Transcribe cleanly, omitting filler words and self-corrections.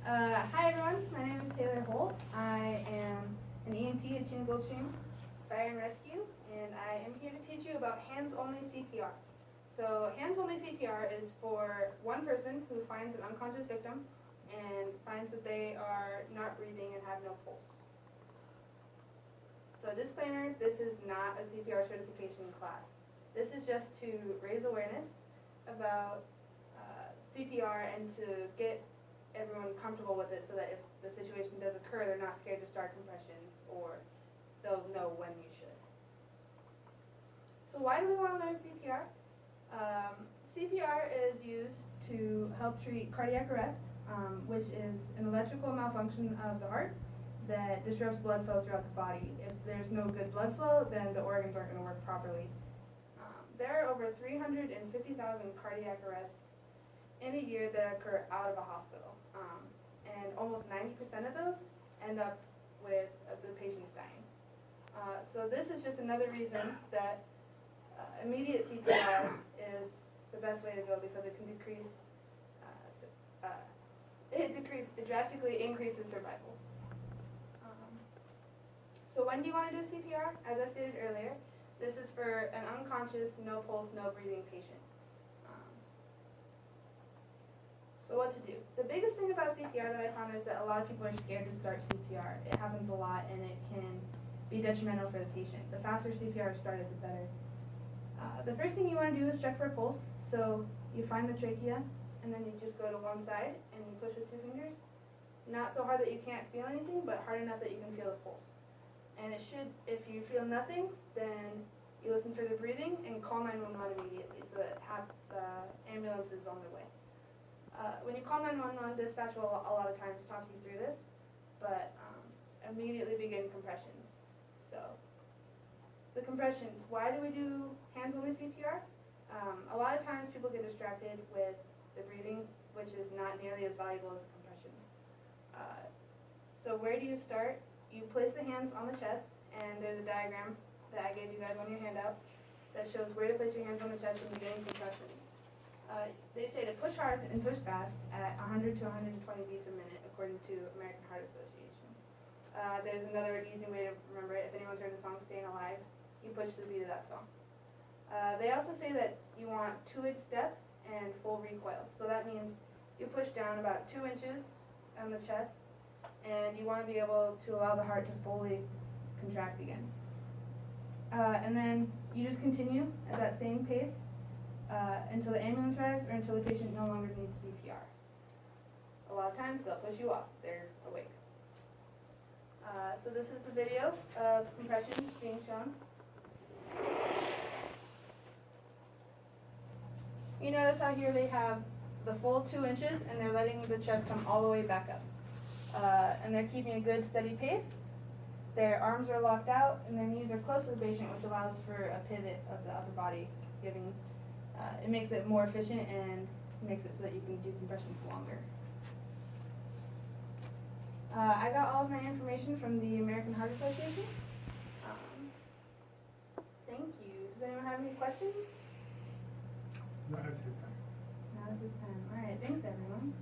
Hi everyone, my name is Taylor Holt. I am an EMT at CUNY Gulfstream Fire and Rescue, and I am here to teach you about hands-only CPR. So hands-only CPR is for one person who finds an unconscious victim and finds that they are not breathing and have no pulse. So disclaimer, this is not a CPR certification class. This is just to raise awareness about CPR and to get everyone comfortable with it so that if the situation does occur, they're not scared to start compressions, or they'll know when you should. So why do we want to learn CPR? CPR is used to help treat cardiac arrest, which is an electrical malfunction of the heart that disrupts blood flow throughout the body. If there's no good blood flow, then the organs aren't going to work properly. There are over 350,000 cardiac arrests in a year that occur out of a hospital, and almost 90% of those end up with the patients dying. So this is just another reason that immediate CPR is the best way to go, because it can decrease, it drastically increases survival. So when do you want to do CPR? As I stated earlier, this is for an unconscious, no pulse, no breathing patient. So what to do? The biggest thing about CPR that I found is that a lot of people are scared to start CPR. It happens a lot and it can be detrimental for the patient. The faster CPR is started, the better. The first thing you want to do is check for a pulse. So you find the trachea and then you just go to one side and you push with 2 fingers. Not so hard that you can't feel anything, but hard enough that you can feel the pulse. And it should, if you feel nothing, then you listen for the breathing and call 911 immediately so that half the ambulance is on their way. When you call 911, dispatch will a lot of times talk you through this, but immediately begin compressions. So the compressions, why do we do hands-only CPR? A lot of times people get distracted with the breathing, which is not nearly as valuable as the compressions. So where do you start? You place the hands on the chest, and there's a diagram that I gave you guys on your handout that shows where to place your hands on the chest and beginning compressions. They say to push hard and push fast at 100 to 120 beats a minute, according to American Heart Association. There's another easy way to remember it. If anyone's heard the song Staying Alive, you push the beat of that song. They also say that you want 2-inch depth and full recoil. So that means you push down about 2 inches on the chest, and you want to be able to allow the heart to fully contract again. And then you just continue at that same pace until the ambulance arrives or until the patient no longer needs CPR. A lot of times they'll push you off, they're awake. So this is the video of compressions being shown. You notice how here they have the full 2 inches and they're letting the chest come all the way back up. And they're keeping a good steady pace. Their arms are locked out and their knees are close to the patient, which allows for a pivot of the upper body, giving it makes it more efficient and makes it so that you can do compressions longer. I got all of my information from the American Heart Association. Thank you. Does anyone have any questions? Not at this time. Not at this time. All right. Thanks, everyone.